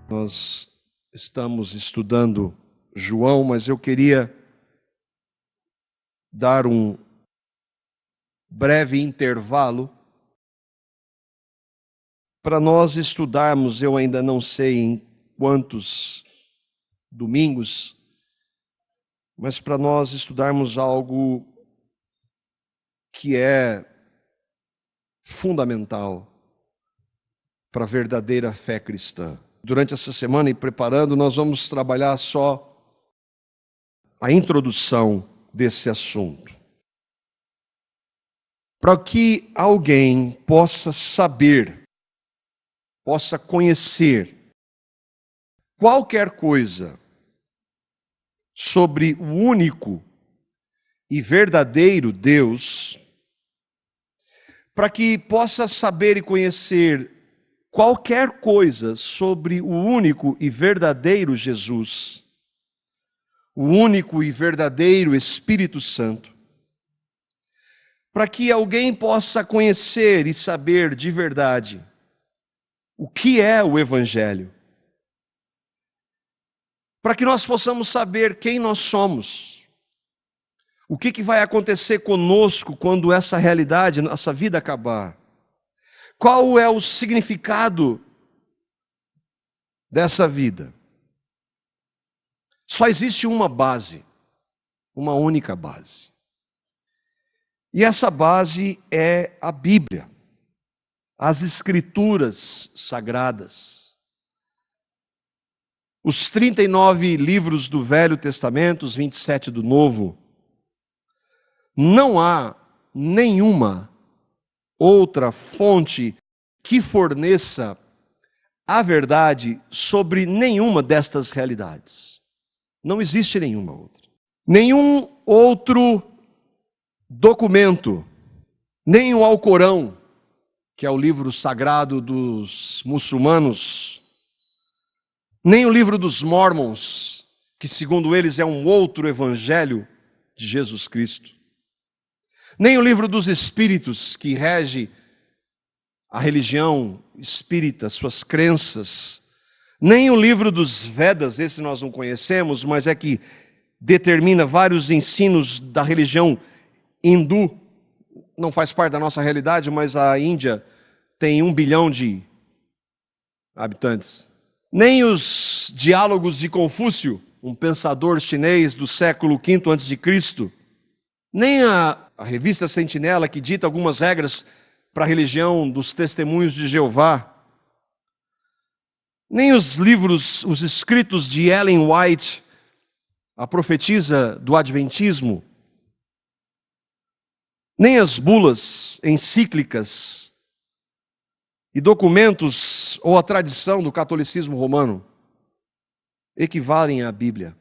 Nós estamos estudando João, mas eu queria dar um breve intervalo para nós estudarmos, eu ainda não sei em quantos domingos, mas para nós estudarmos algo que é fundamental para a verdadeira fé cristã. Durante essa semana e preparando, nós vamos trabalhar só a introdução desse assunto. Para que alguém possa saber, possa conhecer qualquer coisa sobre o único e verdadeiro Deus, para que possa saber e conhecer qualquer coisa sobre o único e verdadeiro Jesus, o único e verdadeiro Espírito Santo, para que alguém possa conhecer e saber de verdade o que é o Evangelho, para que nós possamos saber quem nós somos, o que vai acontecer conosco quando essa realidade, essa vida acabar. Qual é o significado dessa vida? Só existe uma base, uma única base. E essa base é a Bíblia, as Escrituras Sagradas. Os 39 livros do Velho Testamento, os 27 do Novo. Não há nenhuma outra fonte que forneça a verdade sobre nenhuma destas realidades. Não existe nenhuma outra. Nenhum outro documento, nem o Alcorão, que é o livro sagrado dos muçulmanos, nem o livro dos Mormons, que segundo eles é um outro evangelho de Jesus Cristo, nem o livro dos Espíritos, que rege a religião espírita, suas crenças, nem o livro dos Vedas, esse nós não conhecemos, mas é que determina vários ensinos da religião hindu. Não faz parte da nossa realidade, mas a Índia tem 1 bilhão de habitantes. Nem os diálogos de Confúcio, um pensador chinês do século V a.C., nem a revista Sentinela, que dita algumas regras para a religião dos Testemunhos de Jeová, nem os livros, os escritos de Ellen White, a profetisa do Adventismo, nem as bulas encíclicas e documentos ou a tradição do catolicismo romano equivalem à Bíblia.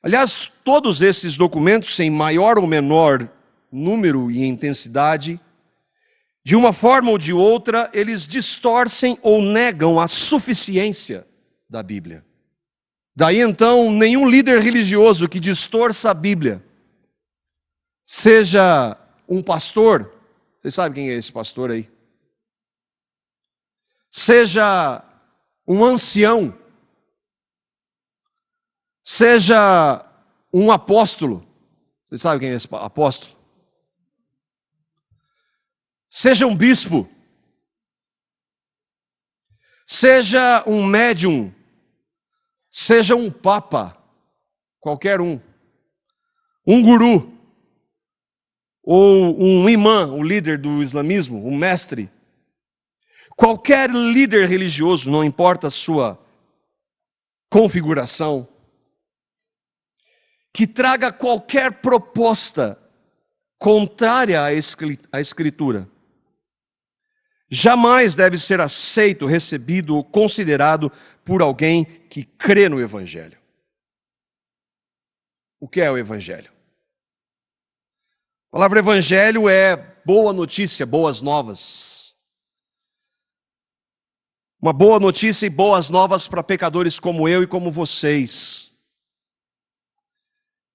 Aliás, todos esses documentos, em maior ou menor número e intensidade, de uma forma ou de outra, eles distorcem ou negam a suficiência da Bíblia. Daí então, nenhum líder religioso que distorça a Bíblia, seja um pastor, vocês sabem quem é esse pastor aí? Seja um ancião, seja um apóstolo, vocês sabem quem é esse apóstolo? Seja um bispo, seja um médium, seja um papa, qualquer um guru, ou um imã, o líder do islamismo, um mestre, qualquer líder religioso, não importa a sua configuração, que traga qualquer proposta contrária à Escritura, jamais deve ser aceito, recebido ou considerado por alguém que crê no Evangelho. O que é o Evangelho? A palavra Evangelho é boa notícia, boas novas. Uma boa notícia e boas novas para pecadores como eu e como vocês,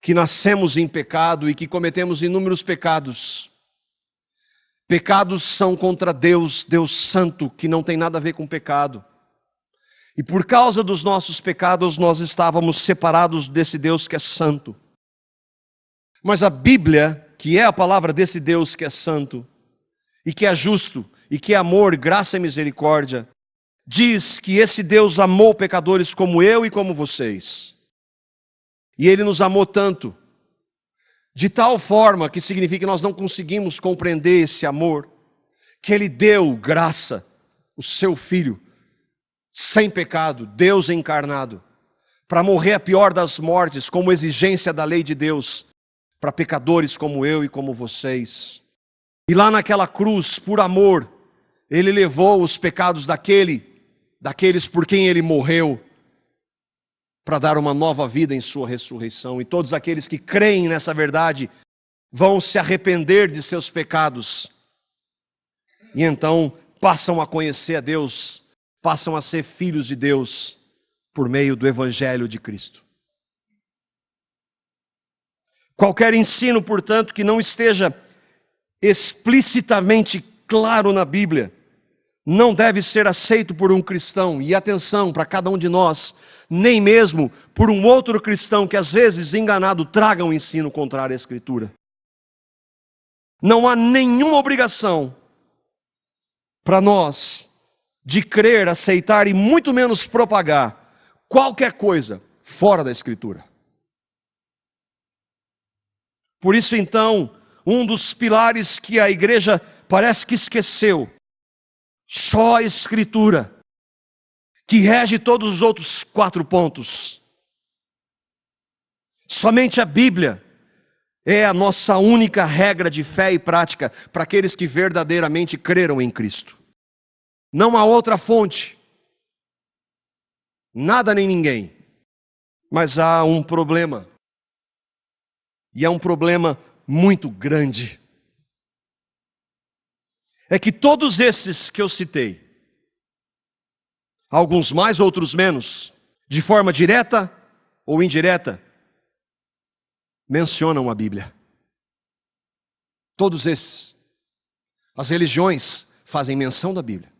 que nascemos em pecado e que cometemos inúmeros pecados. Pecados são contra Deus, Deus santo, que não tem nada a ver com pecado. E por causa dos nossos pecados, nós estávamos separados desse Deus que é santo. Mas a Bíblia, que é a palavra desse Deus que é santo, e que é justo, e que é amor, graça e misericórdia, diz que esse Deus amou pecadores como eu e como vocês. E Ele nos amou tanto, de tal forma que significa que nós não conseguimos compreender esse amor, que Ele deu graça, o seu Filho, sem pecado, Deus encarnado, para morrer a pior das mortes, como exigência da lei de Deus, para pecadores como eu e como vocês. E lá naquela cruz, por amor, Ele levou os pecados daqueles por quem Ele morreu, para dar uma nova vida em sua ressurreição. E todos aqueles que creem nessa verdade vão se arrepender de seus pecados. E então passam a conhecer a Deus, passam a ser filhos de Deus por meio do Evangelho de Cristo. Qualquer ensino, portanto, que não esteja explicitamente claro na Bíblia, não deve ser aceito por um cristão. E atenção para cada um de nós, nem mesmo por um outro cristão que às vezes enganado traga um ensino contrário à Escritura. Não há nenhuma obrigação para nós de crer, aceitar e muito menos propagar qualquer coisa fora da Escritura. Por isso então, um dos pilares que a igreja parece que esqueceu, só a Escritura, que rege todos os outros 4 pontos. Somente a Bíblia é a nossa única regra de fé e prática para aqueles que verdadeiramente creram em Cristo. Não há outra fonte, nada nem ninguém. Mas há um problema, e é um problema muito grande. É que todos esses que eu citei, alguns mais, outros menos, de forma direta ou indireta, mencionam a Bíblia. Todos esses. As religiões fazem menção da Bíblia.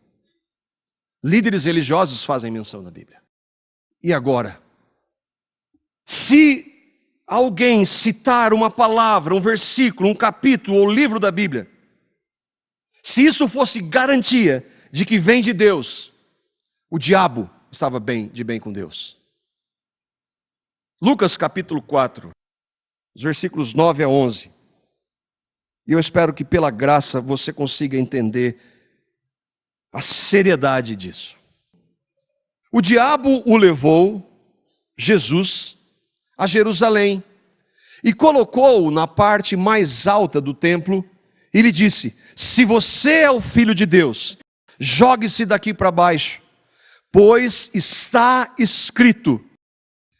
Líderes religiosos fazem menção da Bíblia. E agora? Se alguém citar uma palavra, um versículo, um capítulo ou livro da Bíblia, se isso fosse garantia de que vem de Deus, o diabo estava de bem com Deus. Lucas capítulo 4, os versículos 9 a 11. E eu espero que pela graça você consiga entender a seriedade disso. O diabo o levou, Jesus, a Jerusalém e colocou-o na parte mais alta do templo e lhe disse: se você é o Filho de Deus, jogue-se daqui para baixo, pois está escrito,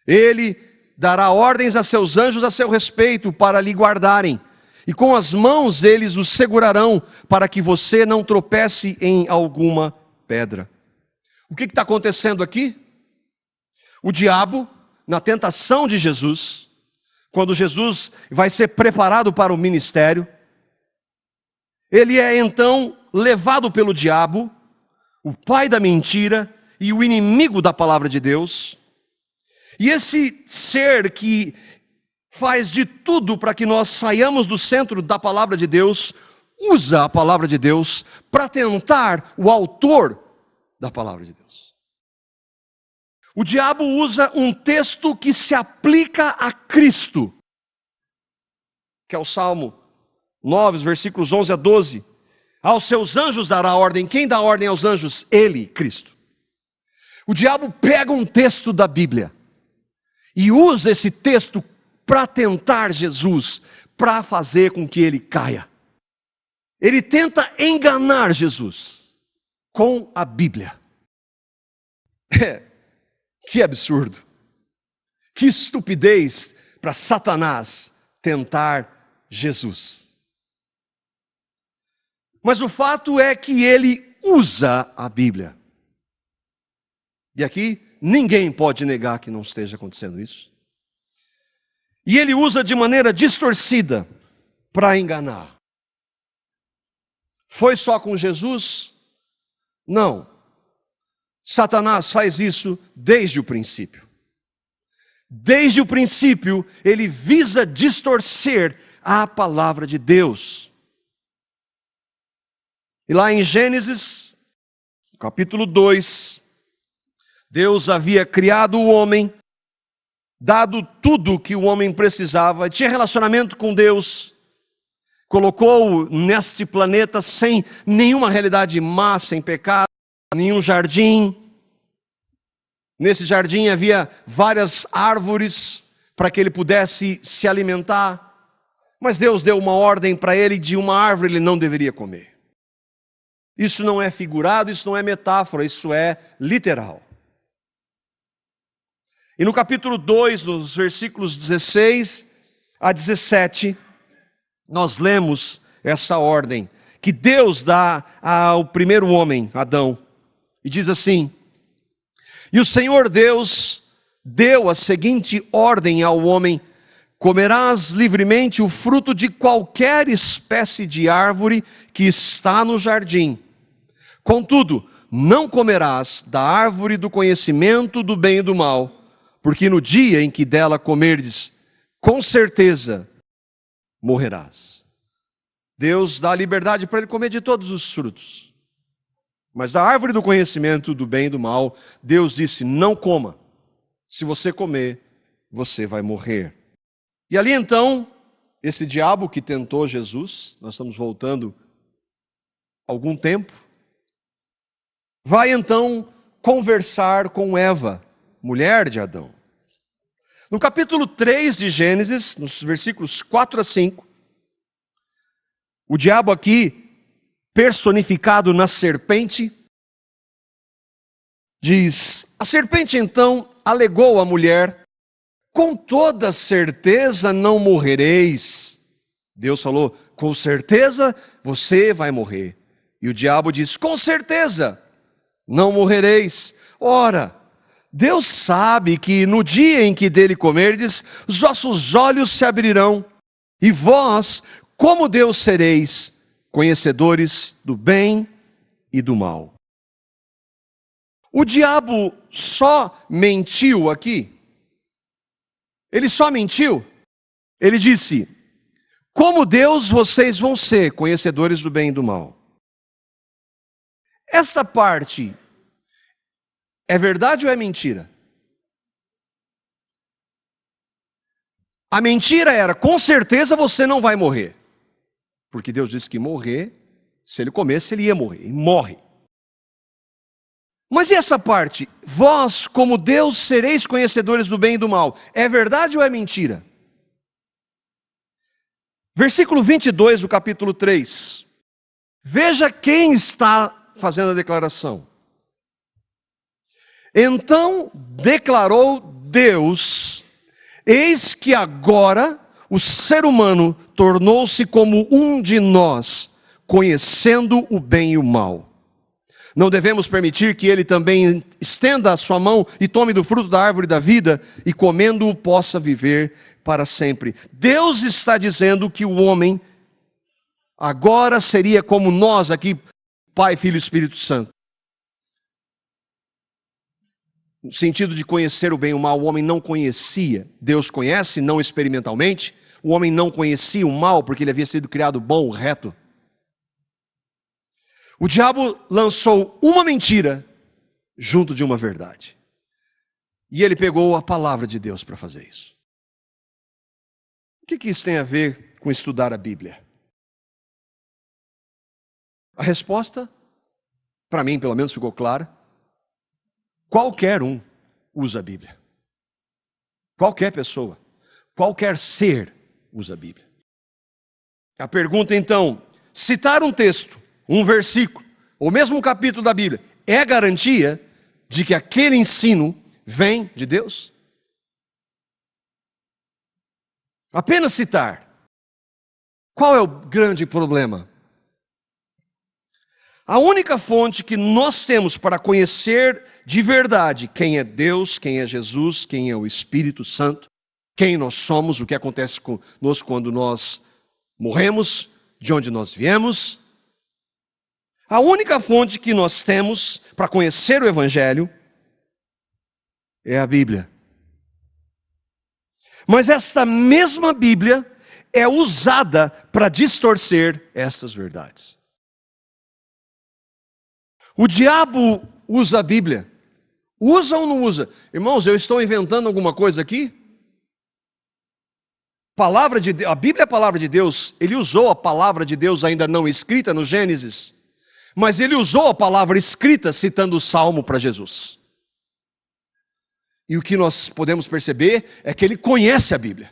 Ele dará ordens a seus anjos a seu respeito para lhe guardarem, e com as mãos eles o segurarão para que você não tropece em alguma pedra. O que está acontecendo aqui? O diabo, na tentação de Jesus, quando Jesus vai ser preparado para o ministério, ele é então levado pelo diabo, o pai da mentira e o inimigo da palavra de Deus. E esse ser que faz de tudo para que nós saiamos do centro da palavra de Deus, usa a palavra de Deus para tentar o autor da palavra de Deus. O diabo usa um texto que se aplica a Cristo, que é o Salmo 9, versículos 11 a 12. Aos seus anjos dará ordem. Quem dá ordem aos anjos? Ele, Cristo. O diabo pega um texto da Bíblia e usa esse texto para tentar Jesus, para fazer com que ele caia. Ele tenta enganar Jesus com a Bíblia. Que absurdo. Que estupidez para Satanás tentar Jesus. Mas o fato é que ele usa a Bíblia. E aqui ninguém pode negar que não esteja acontecendo isso. E ele usa de maneira distorcida para enganar. Foi só com Jesus? Não. Satanás faz isso desde o princípio. Desde o princípio, ele visa distorcer a palavra de Deus. E lá em Gênesis, capítulo 2, Deus havia criado o homem, dado tudo o que o homem precisava, tinha relacionamento com Deus, colocou-o neste planeta sem nenhuma realidade má, sem pecado, nenhum jardim. Nesse jardim havia várias árvores para que ele pudesse se alimentar, mas Deus deu uma ordem para ele de uma árvore ele não deveria comer. Isso não é figurado, isso não é metáfora, isso é literal. E no capítulo 2, nos versículos 16 a 17, nós lemos essa ordem que Deus dá ao primeiro homem, Adão, e diz assim: e o Senhor Deus deu a seguinte ordem ao homem: comerás livremente o fruto de qualquer espécie de árvore que está no jardim. Contudo, não comerás da árvore do conhecimento do bem e do mal, porque no dia em que dela comerdes, com certeza morrerás. Deus dá liberdade para ele comer de todos os frutos. Mas da árvore do conhecimento do bem e do mal, Deus disse: não coma. Se você comer, você vai morrer. E ali então, esse diabo que tentou Jesus, nós estamos voltando algum tempo, vai então conversar com Eva, mulher de Adão. No capítulo 3 de Gênesis, nos versículos 4 a 5, o diabo aqui, personificado na serpente, diz: a serpente então alegou à mulher: com toda certeza não morrereis. Deus falou: com certeza você vai morrer. E o diabo diz: com certeza não morrereis. Ora, Deus sabe que no dia em que dele comerdes, os vossos olhos se abrirão, e vós, como Deus, sereis conhecedores do bem e do mal. O diabo só mentiu aqui. Ele só mentiu. Ele disse: como Deus, vocês vão ser conhecedores do bem e do mal. Esta parte é verdade ou é mentira? A mentira era: com certeza você não vai morrer. Porque Deus disse que morrer, se ele comesse, ele ia morrer. E morre. Mas e essa parte? Vós, como Deus, sereis conhecedores do bem e do mal. É verdade ou é mentira? Versículo 22 do capítulo 3. Veja quem está fazendo a declaração. Então declarou Deus: eis que agora o ser humano tornou-se como um de nós, conhecendo o bem e o mal. Não devemos permitir que ele também estenda a sua mão e tome do fruto da árvore da vida e, comendo-o, possa viver para sempre. Deus está dizendo que o homem agora seria como nós aqui, Pai, Filho e Espírito Santo. No sentido de conhecer o bem e o mal, o homem não conhecia. Deus conhece, não experimentalmente. O homem não conhecia o mal porque ele havia sido criado bom, reto. O diabo lançou uma mentira junto de uma verdade. E ele pegou a palavra de Deus para fazer isso. O que isso tem a ver com estudar a Bíblia? A resposta, para mim pelo menos ficou clara: qualquer um usa a Bíblia. Qualquer pessoa, qualquer ser usa a Bíblia. A pergunta então: citar um texto, um versículo, ou mesmo um capítulo da Bíblia, é garantia de que aquele ensino vem de Deus? Apenas citar. Qual é o grande problema? A única fonte que nós temos para conhecer de verdade quem é Deus, quem é Jesus, quem é o Espírito Santo, quem nós somos, o que acontece conosco quando nós morremos, de onde nós viemos. A única fonte que nós temos para conhecer o Evangelho é a Bíblia. Mas esta mesma Bíblia é usada para distorcer essas verdades. O diabo usa a Bíblia. Usa ou não usa? Irmãos, eu estou inventando alguma coisa aqui? A Bíblia é a palavra de Deus. Ele usou a palavra de Deus ainda não escrita no Gênesis, mas ele usou a palavra escrita citando o Salmo para Jesus. E o que nós podemos perceber é que ele conhece a Bíblia.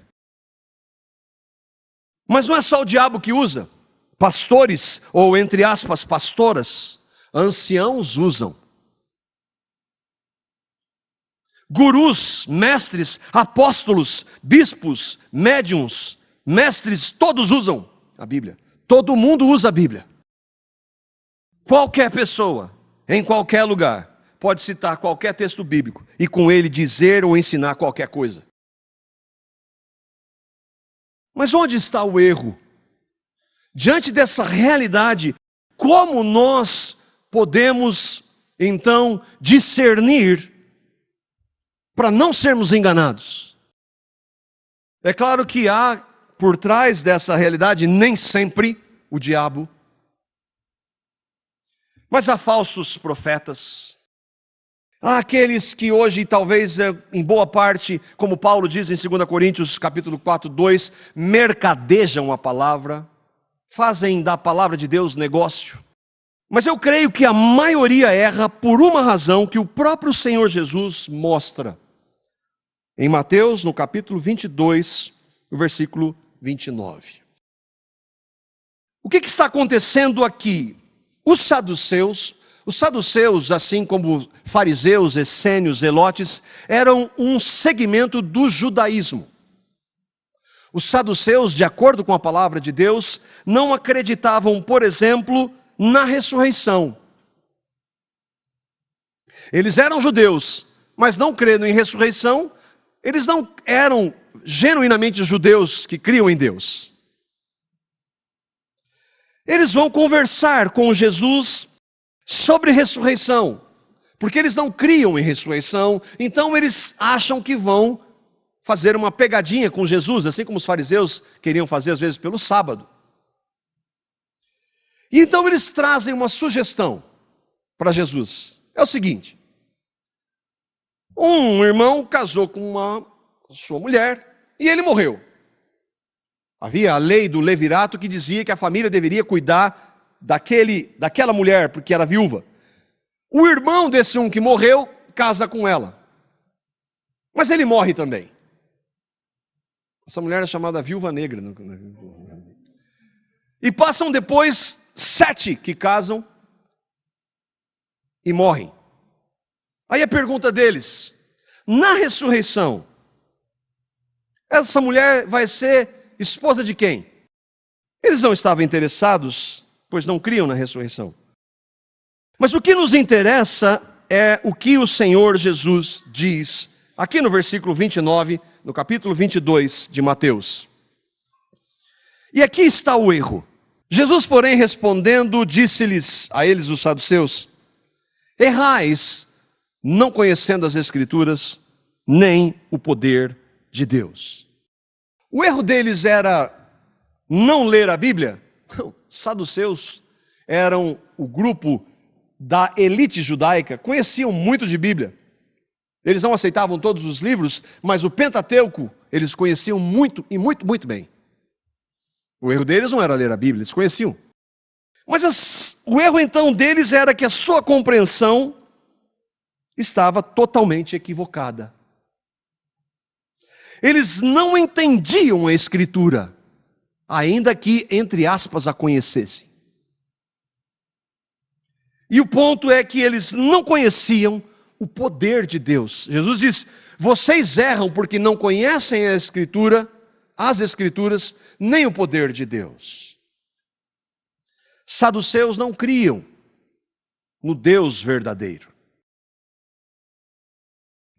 Mas não é só o diabo que usa. Pastores, ou entre aspas, pastoras, anciãos usam. Gurus, mestres, apóstolos, bispos, médiuns, mestres, todos usam a Bíblia. Todo mundo usa a Bíblia. Qualquer pessoa, em qualquer lugar, pode citar qualquer texto bíblico e com ele dizer ou ensinar qualquer coisa. Mas onde está o erro? Diante dessa realidade, como nós podemos, então, discernir para não sermos enganados? É claro que há por trás dessa realidade, nem sempre, o diabo. Mas há falsos profetas. Há aqueles que hoje, talvez em boa parte, como Paulo diz em 2 Coríntios capítulo 4, 2, mercadejam a palavra, fazem da palavra de Deus negócio. Mas eu creio que a maioria erra por uma razão que o próprio Senhor Jesus mostra. Em Mateus, no capítulo 22, no versículo 29. O que está acontecendo aqui? Os saduceus, assim como fariseus, essênios, zelotes, eram um segmento do judaísmo. Os saduceus, de acordo com a palavra de Deus, não acreditavam, por exemplo, na ressurreição. Eles eram judeus, mas não crendo em ressurreição, eles não eram genuinamente judeus que criam em Deus. Eles vão conversar com Jesus sobre ressurreição, porque eles não criam em ressurreição, então eles acham que vão fazer uma pegadinha com Jesus, assim como os fariseus queriam fazer às vezes pelo sábado. E então eles trazem uma sugestão para Jesus. É o seguinte: um irmão casou com sua mulher e ele morreu. Havia a lei do levirato que dizia que a família deveria cuidar daquela mulher, porque era viúva. O irmão desse que morreu casa com ela, mas ele morre também. Essa mulher é chamada viúva negra. E passam depois 7 que casam e morrem. Aí a pergunta deles: na ressurreição, essa mulher vai ser esposa de quem? Eles não estavam interessados, pois não criam na ressurreição. Mas o que nos interessa é o que o Senhor Jesus diz, aqui no versículo 29, no capítulo 22 de Mateus. E aqui está o erro. Jesus, porém, respondendo, disse-lhes, a eles os saduceus: errais, não conhecendo as Escrituras, nem o poder de Deus. O erro deles era não ler a Bíblia? Não, saduceus eram o grupo da elite judaica, conheciam muito de Bíblia. Eles não aceitavam todos os livros, mas o Pentateuco eles conheciam muito e muito bem. O erro deles não era ler a Bíblia, eles conheciam. Mas o erro então deles era que a sua compreensão estava totalmente equivocada. Eles não entendiam a Escritura, ainda que, entre aspas, a conhecessem. E o ponto é que eles não conheciam o poder de Deus. Jesus diz: vocês erram porque não conhecem a Escritura, as Escrituras, nem o poder de Deus. Saduceus não criam no Deus verdadeiro.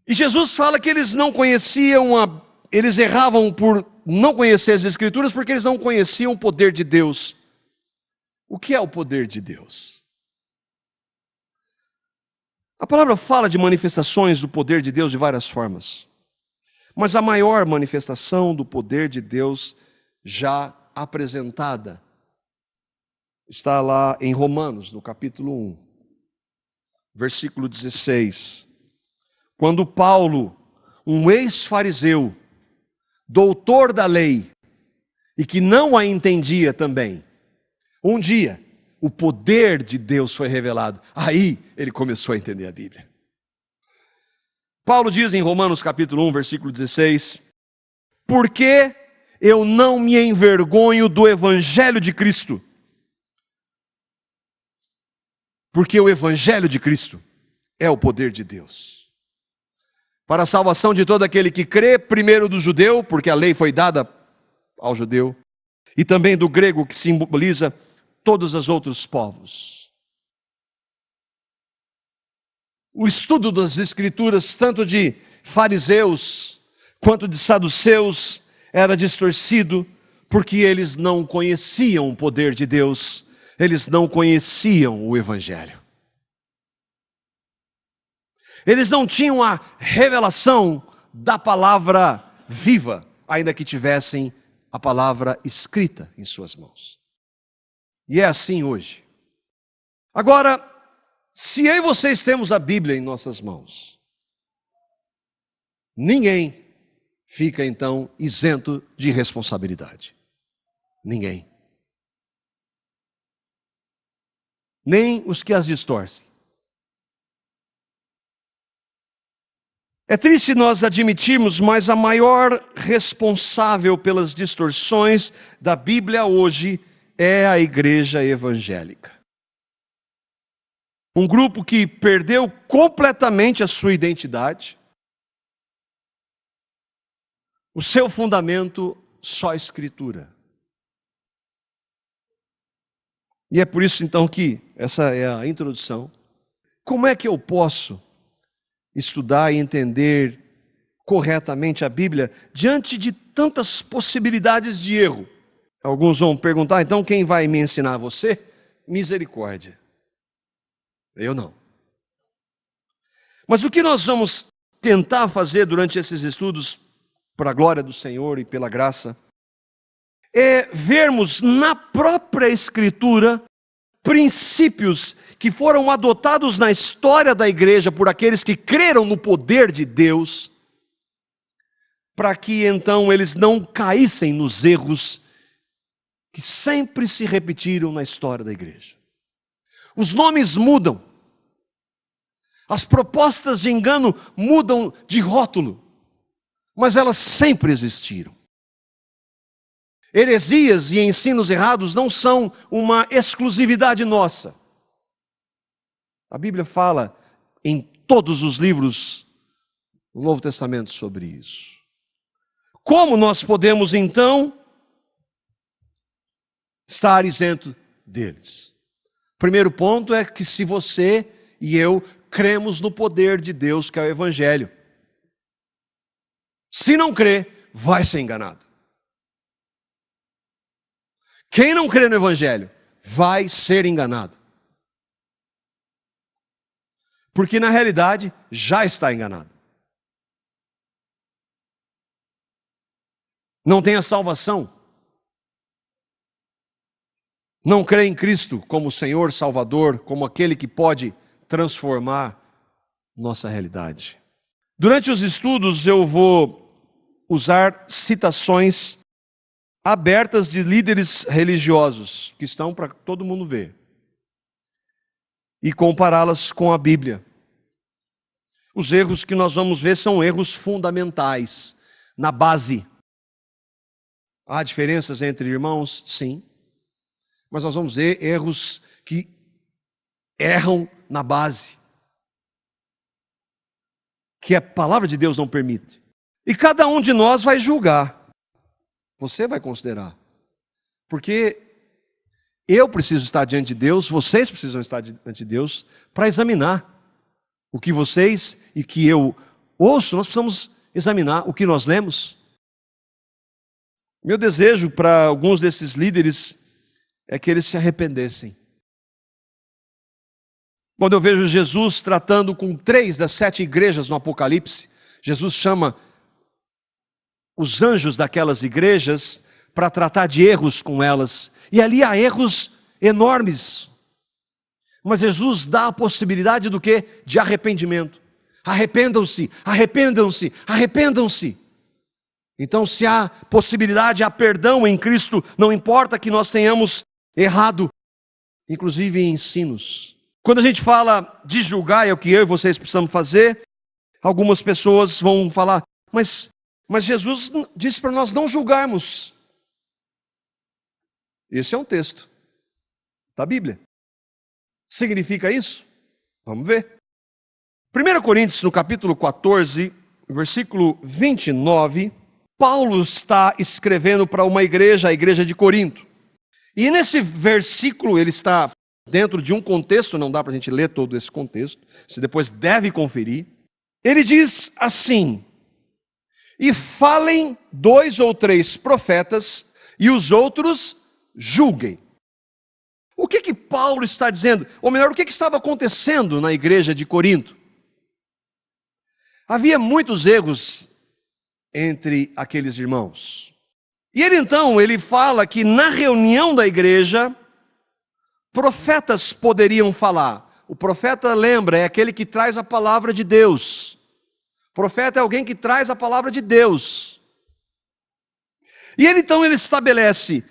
E Jesus fala que eles não conheciam eles erravam por não conhecer as Escrituras porque eles não conheciam o poder de Deus. O que é o poder de Deus? A palavra fala de manifestações do poder de Deus de várias formas. Mas a maior manifestação do poder de Deus já apresentada está lá em Romanos, no capítulo 1, versículo 16. Quando Paulo, um ex-fariseu, doutor da lei, e que não a entendia também, um dia o poder de Deus foi revelado. Aí ele começou a entender a Bíblia. Paulo diz em Romanos capítulo 1, versículo 16: porque eu não me envergonho do evangelho de Cristo. Porque o evangelho de Cristo é o poder de Deus para a salvação de todo aquele que crê, primeiro do judeu, porque a lei foi dada ao judeu, e também do grego, que simboliza todos os outros povos. O estudo das escrituras, tanto de fariseus quanto de saduceus, era distorcido, porque eles não conheciam o poder de Deus, eles não conheciam o evangelho. Eles não tinham a revelação da palavra viva, ainda que tivessem a palavra escrita em suas mãos. E é assim hoje. Agora, se eu e vocês temos a Bíblia em nossas mãos, ninguém fica então isento de responsabilidade. Ninguém. Nem os que as distorcem. É triste nós admitirmos, mas a maior responsável pelas distorções da Bíblia hoje é a igreja evangélica. Um grupo que perdeu completamente a sua identidade, o seu fundamento só a Escritura. E é por isso então que essa é a introdução. Como é que eu posso estudar e entender corretamente a Bíblia diante de tantas possibilidades de erro? Alguns vão perguntar, então quem vai me ensinar? Você? Misericórdia. Eu não. Mas o que nós vamos tentar fazer durante esses estudos, para a glória do Senhor e pela graça, é vermos na própria Escritura princípios que foram adotados na história da igreja por aqueles que creram no poder de Deus, para que então eles não caíssem nos erros que sempre se repetiram na história da igreja. Os nomes mudam, as propostas de engano mudam de rótulo, mas elas sempre existiram. Heresias e ensinos errados não são uma exclusividade nossa. A Bíblia fala em todos os livros do Novo Testamento sobre isso. Como nós podemos então estar isento deles? Primeiro ponto é que se você e eu cremos no poder de Deus, que é o Evangelho. Se não crê, vai ser enganado. Quem não crê no Evangelho vai ser enganado. Porque na realidade já está enganado. Não tem a salvação. Não crê em Cristo como Senhor, Salvador, como aquele que pode transformar nossa realidade. Durante os estudos eu vou usar citações abertas de líderes religiosos, que estão para todo mundo ver, e compará-las com a Bíblia. Os erros que nós vamos ver são erros fundamentais, na base. Há diferenças entre irmãos? Sim. Mas nós vamos ver erros que erram na base, que a palavra de Deus não permite. E cada um de nós vai julgar. Você vai considerar. Porque eu preciso estar diante de Deus, vocês precisam estar diante de Deus para examinar o que vocês e que eu ouço. Nós precisamos examinar o que nós lemos. Meu desejo para alguns desses líderes é que eles se arrependessem. Quando eu vejo Jesus tratando com 3 das 7 igrejas no Apocalipse, Jesus chama os anjos daquelas igrejas para tratar de erros com elas. E ali há erros enormes. Mas Jesus dá a possibilidade do quê? De arrependimento. Arrependam-se, arrependam-se, arrependam-se. Então, se há possibilidade, há perdão em Cristo, não importa que nós tenhamos errado, inclusive em ensinos. Quando a gente fala de julgar, é o que eu e vocês precisamos fazer, algumas pessoas vão falar, mas Jesus disse para nós não julgarmos. Esse é um texto da Bíblia. Significa isso? Vamos ver. 1 Coríntios, no capítulo 14, versículo 29, Paulo está escrevendo para uma igreja, a igreja de Corinto. E nesse versículo, ele está dentro de um contexto, não dá para a gente ler todo esse contexto, você depois deve conferir. Ele diz assim: e falem 2 ou 3 profetas, e os outros julguem. O que Paulo está dizendo? Ou melhor, o que estava acontecendo na igreja de Corinto? Havia muitos erros entre aqueles irmãos. E ele fala que na reunião da igreja, profetas poderiam falar. O profeta, lembra, é aquele que traz a palavra de Deus. O profeta é alguém que traz a palavra de Deus. E ele estabelece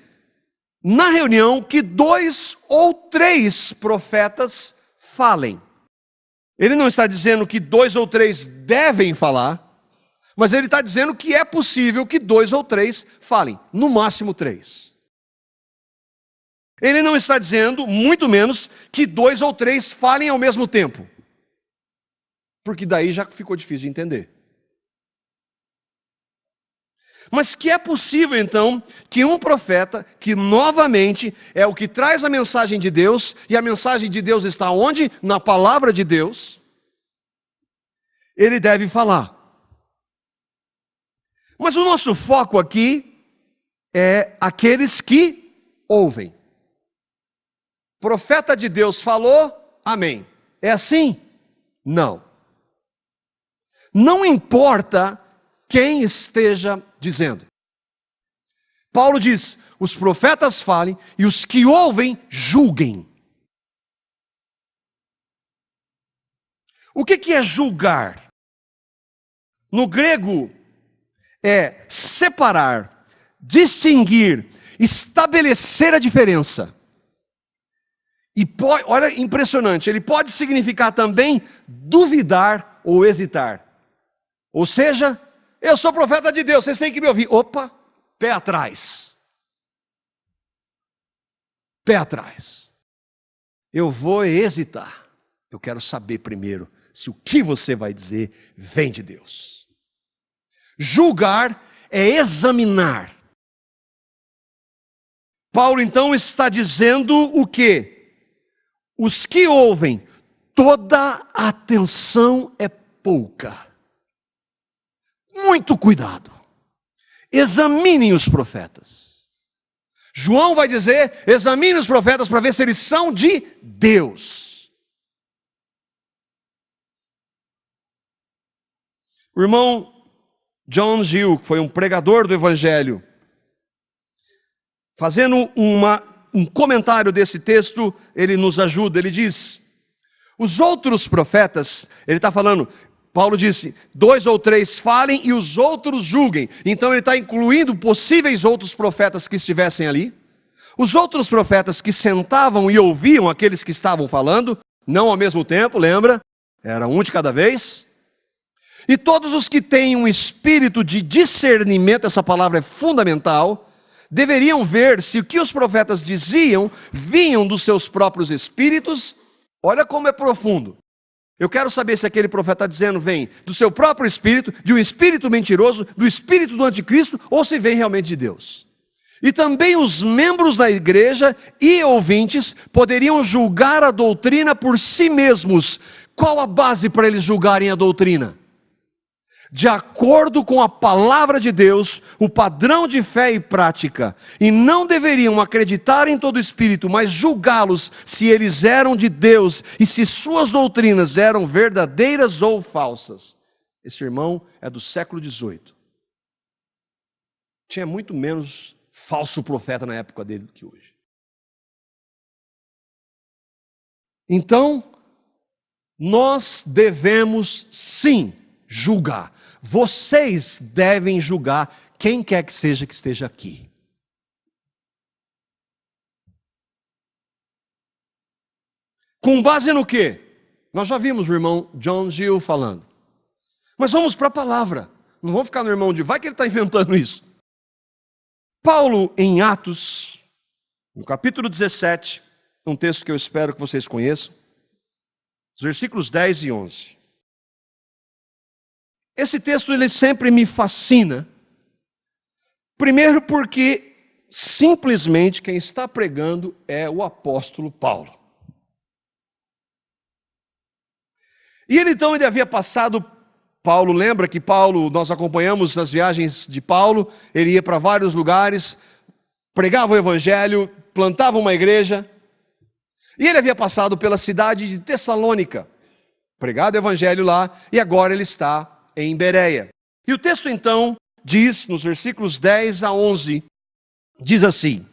na reunião que 2 ou 3 profetas falem. Ele não está dizendo que 2 ou 3 devem falar, mas ele está dizendo que é possível que 2 ou 3 falem, no máximo 3. Ele não está dizendo, muito menos, que 2 ou 3 falem ao mesmo tempo, porque daí já ficou difícil de entender. Mas que é possível então que um profeta, que novamente é o que traz a mensagem de Deus, e a mensagem de Deus está onde? Na palavra de Deus, ele deve falar. Mas o nosso foco aqui é aqueles que ouvem. Profeta de Deus falou, amém. É assim? Não. Não importa quem esteja dizendo. Paulo diz, os profetas falem e os que ouvem julguem. O que é julgar? No grego é separar, distinguir, estabelecer a diferença. E olha, impressionante, ele pode significar também duvidar ou hesitar. Ou seja, eu sou profeta de Deus, vocês têm que me ouvir. Opa, pé atrás. Pé atrás. Eu vou hesitar. Eu quero saber primeiro se o que você vai dizer vem de Deus. Julgar é examinar. Paulo então está dizendo o quê? Os que ouvem, toda atenção é pouca. Muito cuidado. Examinem os profetas. João vai dizer, examine os profetas para ver se eles são de Deus. O irmão John Gill, que foi um pregador do Evangelho, fazendo um comentário desse texto, ele nos ajuda, ele diz, os outros profetas, ele está falando, Paulo disse, 2 ou 3 falem e os outros julguem. Então ele está incluindo possíveis outros profetas que estivessem ali. Os outros profetas que sentavam e ouviam aqueles que estavam falando, não ao mesmo tempo, lembra? Era um de cada vez. E todos os que têm um espírito de discernimento, essa palavra é fundamental, deveriam ver se o que os profetas diziam vinham dos seus próprios espíritos. Olha como é profundo. Eu quero saber se aquele profeta está dizendo vem do seu próprio espírito, de um espírito mentiroso, do espírito do anticristo, ou se vem realmente de Deus. E também os membros da igreja e ouvintes poderiam julgar a doutrina por si mesmos. Qual a base para eles julgarem a doutrina? de acordo com a palavra de Deus, o padrão de fé e prática, e não deveriam acreditar em todo espírito, mas julgá-los se eles eram de Deus e se suas doutrinas eram verdadeiras ou falsas. Esse irmão é do século XVIII. Tinha muito menos falso profeta na época dele do que hoje. Então, nós devemos sim julgar. Vocês devem julgar quem quer que esteja aqui. Com base no quê? Nós já vimos o irmão John Gill falando. Mas vamos para a palavra. Não vamos ficar no irmão de vai que ele está inventando isso. Paulo, em Atos, no capítulo 17, um texto que eu espero que vocês conheçam, os versículos 10 e 11. Esse texto ele sempre me fascina. Primeiro porque simplesmente quem está pregando é o apóstolo Paulo. E ele havia passado, Paulo lembra que Paulo, nós acompanhamos nas viagens de Paulo, ele ia para vários lugares, pregava o evangelho, plantava uma igreja, e ele havia passado pela cidade de Tessalônica, pregado o evangelho lá, e agora ele está em Bereia. E o texto então diz, nos versículos 10 a 11, diz assim: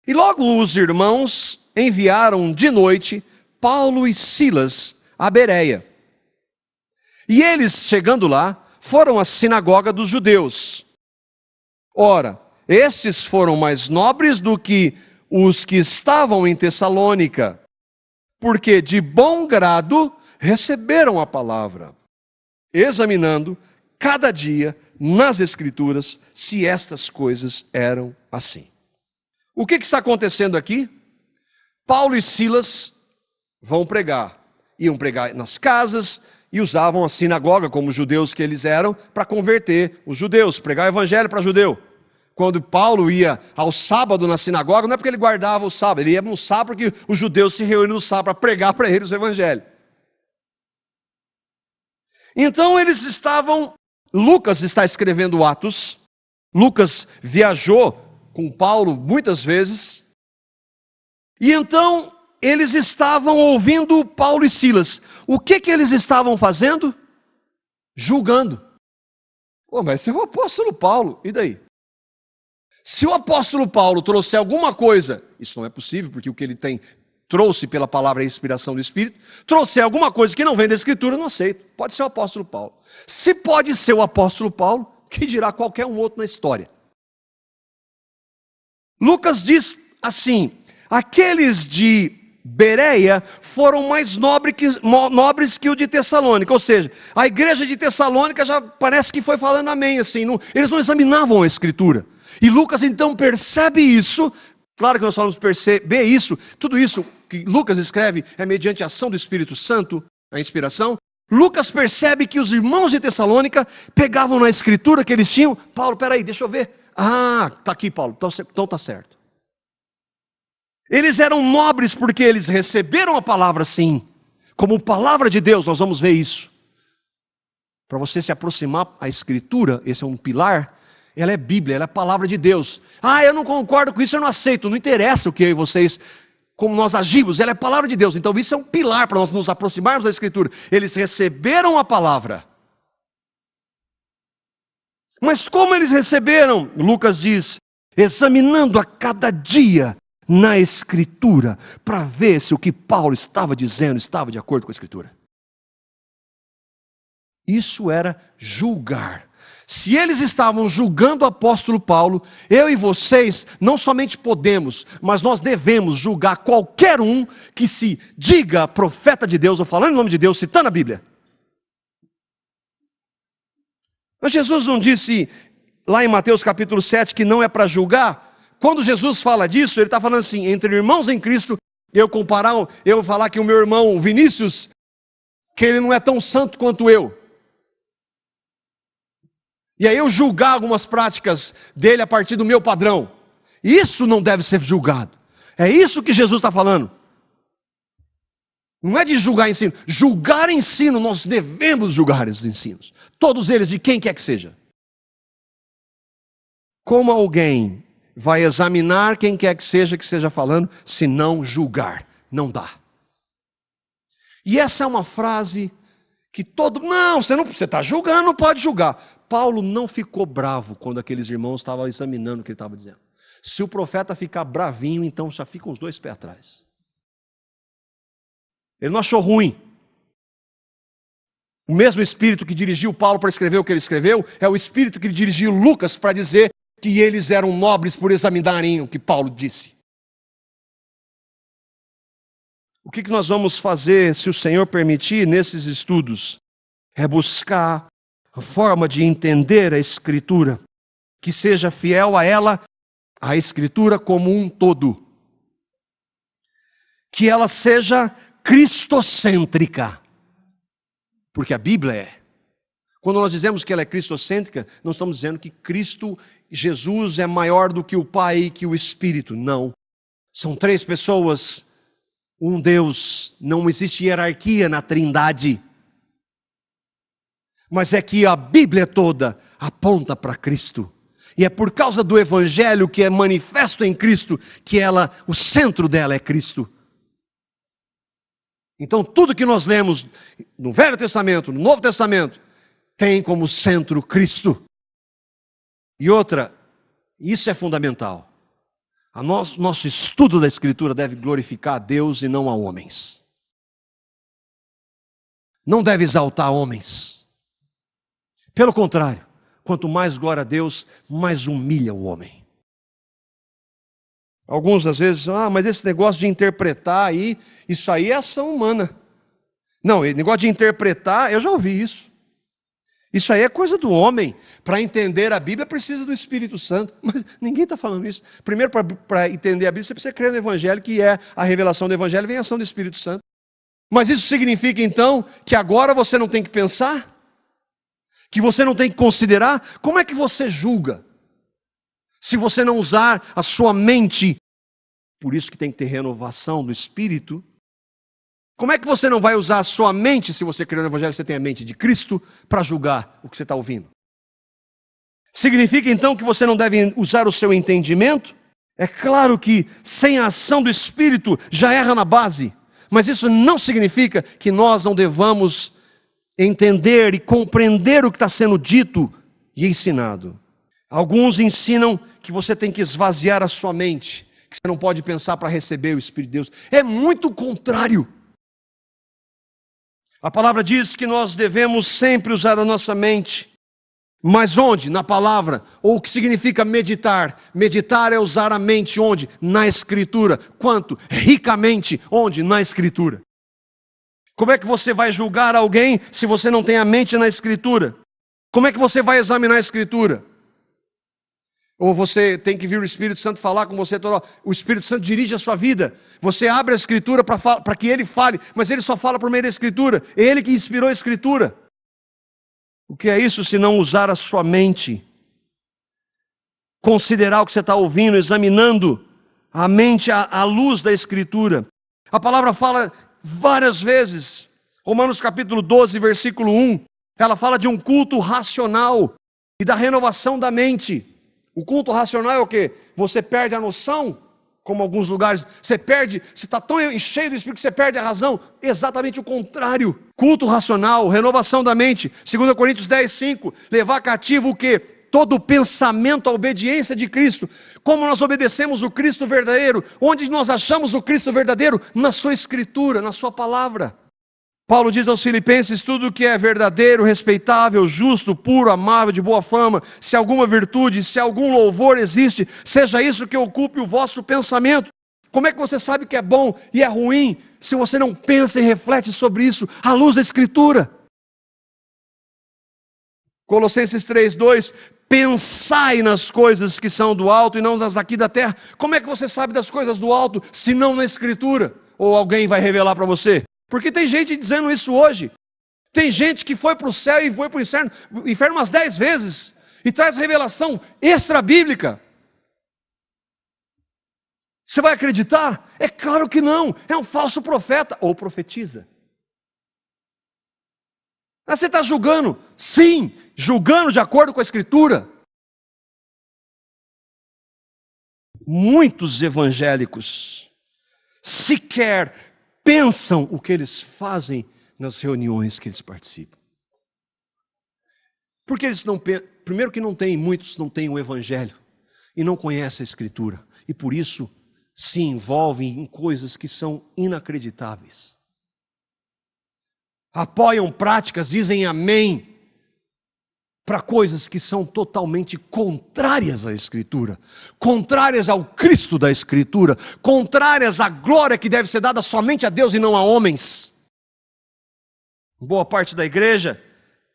E logo os irmãos enviaram de noite Paulo e Silas a Bereia. E eles, chegando lá, foram à sinagoga dos judeus. Ora, estes foram mais nobres do que os que estavam em Tessalônica, porque de bom grado receberam a palavra, examinando cada dia nas Escrituras se estas coisas eram assim. O que está acontecendo aqui? Paulo e Silas vão pregar. Iam pregar nas casas e usavam a sinagoga, como judeus que eles eram, para converter os judeus, pregar o evangelho para judeu. Quando Paulo ia ao sábado na sinagoga, não é porque ele guardava o sábado, ele ia no sábado porque os judeus se reuniam no sábado para pregar para eles o evangelho. Então eles Lucas está escrevendo Atos, Lucas viajou com Paulo muitas vezes, e então eles estavam ouvindo Paulo e Silas. O que eles estavam fazendo? Julgando. Mas esse é o apóstolo Paulo, e daí? Se o apóstolo Paulo trouxer alguma coisa, isso não é possível, porque o que ele trouxe pela palavra e inspiração do Espírito, trouxer alguma coisa que não vem da Escritura, eu não aceito. Pode ser o apóstolo Paulo. Se pode ser o apóstolo Paulo, que dirá qualquer um outro na história? Lucas diz assim: aqueles de Bereia foram mais nobres que o de Tessalônica, ou seja, a igreja de Tessalônica já parece que foi falando amém, assim, eles não examinavam a Escritura. E Lucas então percebe isso. Claro que nós vamos perceber isso, tudo isso que Lucas escreve é mediante a ação do Espírito Santo, a inspiração. Lucas percebe que os irmãos de Tessalônica pegavam na Escritura que eles tinham. Paulo, peraí, deixa eu ver. Está aqui, Paulo, então está certo. Eles eram nobres porque eles receberam a palavra sim, como palavra de Deus. Nós vamos ver isso. Para você se aproximar à Escritura, esse é um pilar. Ela é Bíblia, ela é a palavra de Deus. Eu não concordo com isso, eu não aceito. Não interessa o que eu e vocês, como nós agimos, ela é a palavra de Deus. Então isso é um pilar para nós nos aproximarmos da Escritura. Eles receberam a palavra. Mas como eles receberam? Lucas diz: examinando a cada dia na Escritura, para ver se o que Paulo estava dizendo estava de acordo com a Escritura. Isso era julgar. Se eles estavam julgando o apóstolo Paulo, eu e vocês não somente podemos, mas nós devemos julgar qualquer um que se diga profeta de Deus, ou falando em nome de Deus, citando a Bíblia. Mas Jesus não disse lá em Mateus capítulo 7 que não é para julgar? Quando Jesus fala disso, ele está falando assim: entre irmãos em Cristo, eu vou falar que o meu irmão Vinícius, que ele não é tão santo quanto eu. E aí eu julgar algumas práticas dele a partir do meu padrão. Isso não deve ser julgado. É isso que Jesus está falando. Não é de julgar ensino. Julgar ensino, nós devemos julgar os ensinos. Todos eles, de quem quer que seja. Como alguém vai examinar quem quer que esteja falando, se não julgar? Não dá. E essa é uma frase que não, você está julgando, não pode julgar. Paulo não ficou bravo quando aqueles irmãos estavam examinando o que ele estava dizendo. Se o profeta ficar bravinho, então já ficam os dois pés atrás. Ele não achou ruim. O mesmo espírito que dirigiu Paulo para escrever o que ele escreveu, é o espírito que dirigiu Lucas para dizer que eles eram nobres por examinarem o que Paulo disse. O que nós vamos fazer, se o Senhor permitir, nesses estudos? É buscar a forma de entender a Escritura, que seja fiel a ela, a Escritura como um todo. Que ela seja cristocêntrica, porque a Bíblia é. Quando nós dizemos que ela é cristocêntrica, não estamos dizendo que Cristo, Jesus, é maior do que o Pai e que o Espírito. Não. São três pessoas, um Deus. Não existe hierarquia na Trindade. Mas é que a Bíblia toda aponta para Cristo. E é por causa do Evangelho que é manifesto em Cristo, que o centro dela é Cristo. Então tudo que nós lemos no Velho Testamento, no Novo Testamento, tem como centro Cristo. E outra, isso é fundamental. Nosso estudo da Escritura deve glorificar a Deus e não a homens. Não deve exaltar homens. Pelo contrário, quanto mais glória a Deus, mais humilha o homem. Alguns às vezes, mas esse negócio de interpretar aí, isso aí é ação humana. Não, negócio de interpretar, eu já ouvi isso. Isso aí é coisa do homem. Para entender a Bíblia precisa do Espírito Santo. Mas ninguém está falando isso. Primeiro, para entender a Bíblia, você precisa crer no Evangelho, que é a revelação do Evangelho, vem a ação do Espírito Santo. Mas isso significa então que agora você não tem que pensar? Que você não tem que considerar? Como é que você julga? Se você não usar a sua mente, por isso que tem que ter renovação do Espírito. Como é que você não vai usar a sua mente, se você crê no Evangelho, você tem a mente de Cristo, para julgar o que você está ouvindo? Significa então que você não deve usar o seu entendimento? É claro que sem a ação do Espírito já erra na base, mas isso não significa que nós não devamos entender e compreender o que está sendo dito e ensinado. Alguns ensinam que você tem que esvaziar a sua mente, que você não pode pensar para receber o Espírito de Deus. É muito contrário. A palavra diz que nós devemos sempre usar a nossa mente. Mas onde? Na palavra. Ou o que significa meditar? Meditar é usar a mente onde? Na Escritura. Quanto? Ricamente. Onde? Na Escritura. Como é que você vai julgar alguém se você não tem a mente na Escritura? Como é que você vai examinar a Escritura? Ou você tem que vir o Espírito Santo falar com você toda hora. O Espírito Santo dirige a sua vida. Você abre a Escritura para que Ele fale, mas Ele só fala por meio da Escritura. É Ele que inspirou a Escritura. O que é isso se não usar a sua mente? Considerar o que você está ouvindo, examinando a mente à luz da Escritura. A palavra fala várias vezes. Romanos capítulo 12, versículo 1. Ela fala de um culto racional e da renovação da mente. O culto racional é o quê? Você perde a noção, como alguns lugares, você está tão cheio do Espírito que você perde a razão. Exatamente o contrário. Culto racional, renovação da mente. 2 Coríntios 10, 5. Levar cativo o quê? Todo pensamento à obediência de Cristo. Como nós obedecemos o Cristo verdadeiro? Onde nós achamos o Cristo verdadeiro? Na sua Escritura, na sua palavra. Paulo diz aos Filipenses, tudo que é verdadeiro, respeitável, justo, puro, amável, de boa fama, se alguma virtude, se algum louvor existe, seja isso que ocupe o vosso pensamento. Como é que você sabe que é bom e é ruim, se você não pensa e reflete sobre isso, à luz da Escritura? Colossenses 3:2, pensai nas coisas que são do alto e não nas aqui da terra. Como é que você sabe das coisas do alto, se não na Escritura? Ou alguém vai revelar para você? Porque tem gente dizendo isso hoje. Tem gente que foi para o céu e foi para o inferno umas 10 vezes. E traz revelação extra-bíblica. Você vai acreditar? É claro que não. É um falso profeta ou profetiza. Ah, você está julgando? Sim, julgando de acordo com a Escritura. Muitos evangélicos sequer pensam o que eles fazem nas reuniões que eles participam. Porque eles não pensam, primeiro que muitos não têm o Evangelho e não conhecem a Escritura. E por isso se envolvem em coisas que são inacreditáveis. Apoiam práticas, dizem amém para coisas que são totalmente contrárias à Escritura, contrárias ao Cristo da Escritura, contrárias à glória que deve ser dada somente a Deus e não a homens. Boa parte da igreja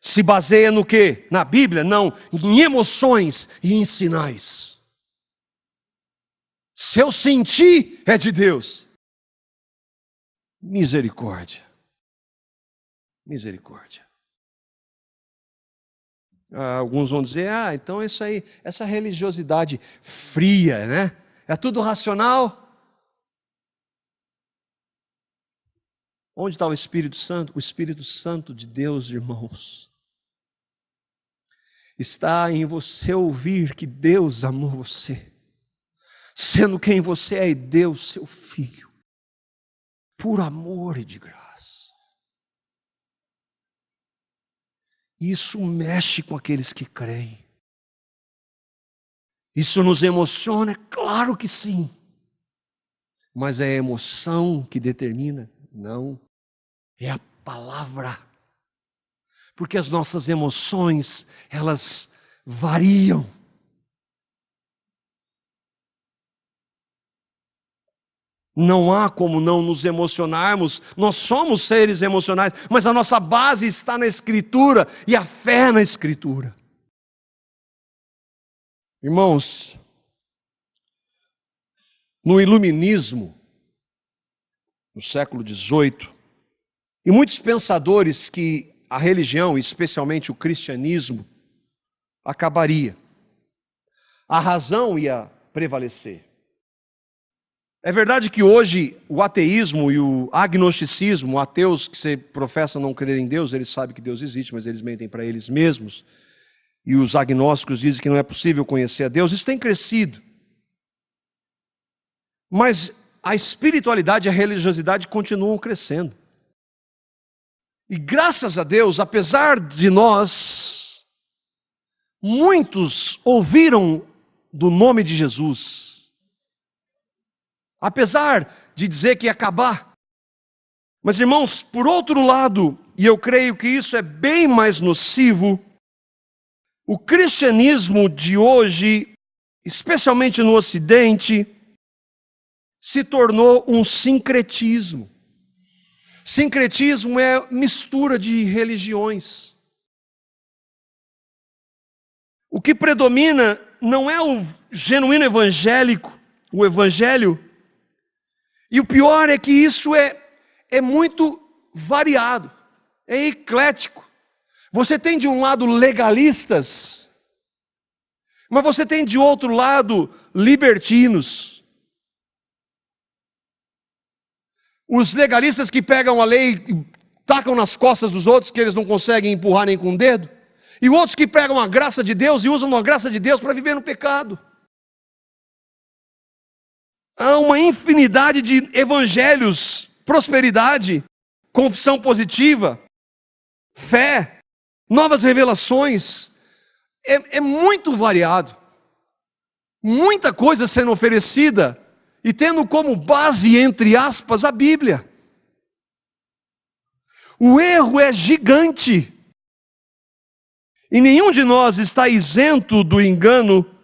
se baseia no quê? Na Bíblia? Não, em emoções e em sinais. Se eu sentir, é de Deus. Misericórdia. Misericórdia. Alguns vão dizer, então isso aí, essa religiosidade fria, né? É tudo racional. Onde está o Espírito Santo? O Espírito Santo de Deus, irmãos, está em você ouvir que Deus amou você, sendo quem você é, e Deus, seu Filho, por amor e de graça. Isso mexe com aqueles que creem. Isso nos emociona? Claro que sim. Mas é a emoção que determina? Não. É a palavra. Porque as nossas emoções, elas variam. Não há como não nos emocionarmos. Nós somos seres emocionais, mas a nossa base está na Escritura e a fé na Escritura. Irmãos, no iluminismo, no século XVIII, e muitos pensadores que a religião, especialmente o cristianismo, acabaria. A razão ia prevalecer. É verdade que hoje o ateísmo e o agnosticismo, ateus que se professam não crer em Deus, eles sabem que Deus existe, mas eles mentem para eles mesmos. E os agnósticos dizem que não é possível conhecer a Deus. Isso tem crescido. Mas a espiritualidade e a religiosidade continuam crescendo. E graças a Deus, apesar de nós, muitos ouviram do nome de Jesus. Apesar de dizer que ia acabar. Mas, irmãos, por outro lado, e eu creio que isso é bem mais nocivo, o cristianismo de hoje, especialmente no Ocidente, se tornou um sincretismo. Sincretismo é mistura de religiões. O que predomina não é o genuíno evangélico, o evangelho. E o pior é que isso é muito variado, é eclético. Você tem de um lado legalistas, mas você tem de outro lado libertinos. Os legalistas que pegam a lei e tacam nas costas dos outros, que eles não conseguem empurrar nem com o dedo. E outros que pegam a graça de Deus e usam a graça de Deus para viver no pecado. Há uma infinidade de evangelhos, prosperidade, confissão positiva, fé, novas revelações. É muito variado. Muita coisa sendo oferecida e tendo como base, entre aspas, a Bíblia. O erro é gigante. E nenhum de nós está isento do engano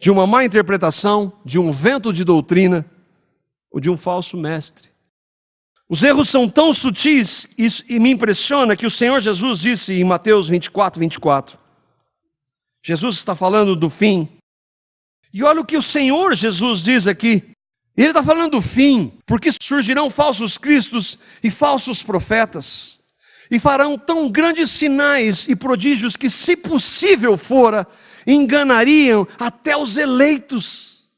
de uma má interpretação, de um vento de doutrina ou de um falso mestre. Os erros são tão sutis e me impressiona que o Senhor Jesus disse em Mateus 24. Jesus está falando do fim. E olha o que o Senhor Jesus diz aqui. Ele está falando do fim, porque surgirão falsos cristos e falsos profetas, e farão tão grandes sinais e prodígios que, se possível fora, enganariam até os eleitos.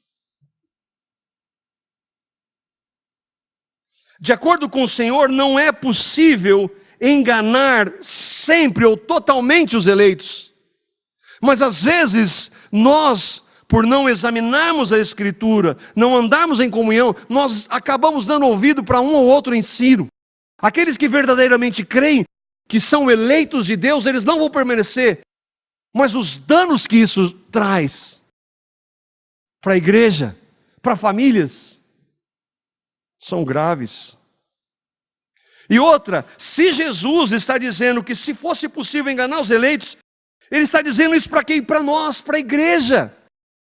De acordo com o Senhor, não é possível enganar sempre ou totalmente os eleitos. Mas às vezes, nós, por não examinarmos a Escritura, não andarmos em comunhão, nós acabamos dando ouvido para um ou outro ensino. Aqueles que verdadeiramente creem que são eleitos de Deus, eles não vão permanecer. Mas os danos que isso traz para a igreja, para famílias, são graves. E outra, se Jesus está dizendo que se fosse possível enganar os eleitos, Ele está dizendo isso para quem? Para nós, para a igreja.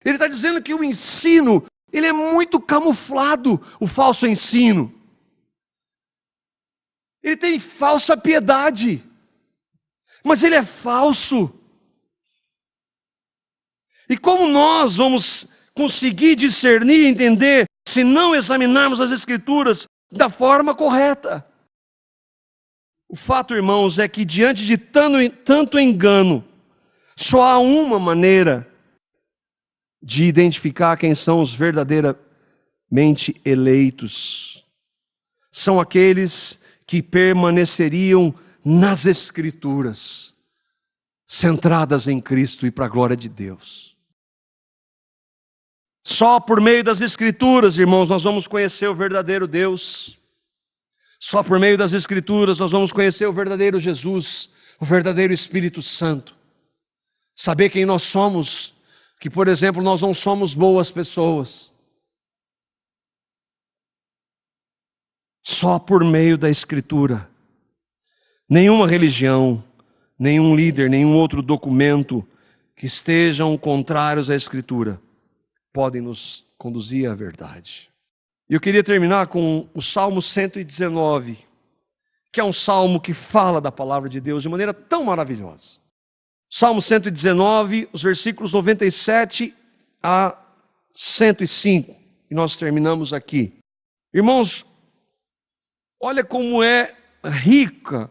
Ele está dizendo que o ensino, ele é muito camuflado, o falso ensino. Ele tem falsa piedade, mas ele é falso. E como nós vamos conseguir discernir e entender se não examinarmos as Escrituras da forma correta? O fato, irmãos, é que diante de tanto engano, só há uma maneira de identificar quem são os verdadeiramente eleitos. São aqueles que permaneceriam nas Escrituras, centradas em Cristo e para a glória de Deus. Só por meio das Escrituras, irmãos, nós vamos conhecer o verdadeiro Deus. Só por meio das Escrituras nós vamos conhecer o verdadeiro Jesus, o verdadeiro Espírito Santo. Saber quem nós somos, que, por exemplo, nós não somos boas pessoas. Só por meio da Escritura. Nenhuma religião, nenhum líder, nenhum outro documento que estejam contrários à Escritura podem nos conduzir à verdade. E eu queria terminar com o Salmo 119, que é um salmo que fala da palavra de Deus de maneira tão maravilhosa. Salmo 119, os versículos 97 a 105, e nós terminamos aqui. Irmãos, olha como é rico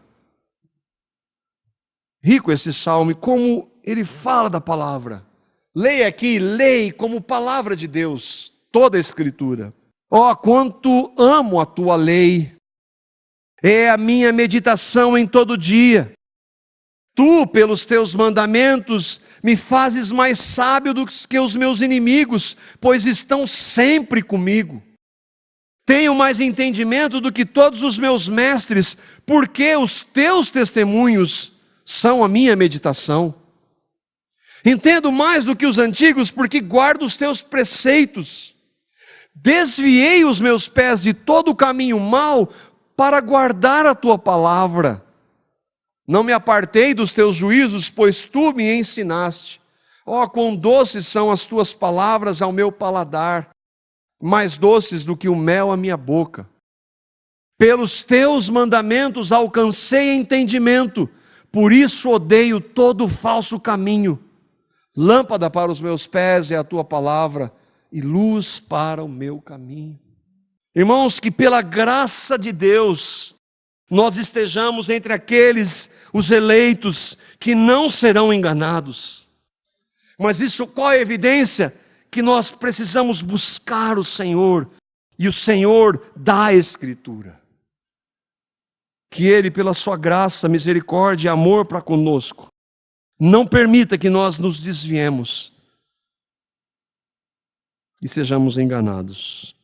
esse salmo, e como ele fala da palavra. Leia aqui, leia como palavra de Deus, toda a Escritura. Ó, quanto amo a tua lei, é a minha meditação em todo dia. Tu, pelos teus mandamentos, me fazes mais sábio do que os meus inimigos, pois estão sempre comigo. Tenho mais entendimento do que todos os meus mestres, porque os teus testemunhos são a minha meditação. Entendo mais do que os antigos, porque guardo os teus preceitos. Desviei os meus pés de todo o caminho mau para guardar a tua palavra. Não me apartei dos teus juízos, pois tu me ensinaste. Ó, quão doces são as tuas palavras ao meu paladar, mais doces do que o mel à minha boca. Pelos teus mandamentos alcancei entendimento, por isso odeio todo falso caminho. Lâmpada para os meus pés é a tua palavra, e luz para o meu caminho. Irmãos, que pela graça de Deus, nós estejamos entre aqueles, os eleitos, que não serão enganados. Mas isso, qual é a evidência? Que nós precisamos buscar o Senhor, e o Senhor dá a Escritura. Que Ele, pela sua graça, misericórdia e amor para conosco, não permita que nós nos desviemos e sejamos enganados.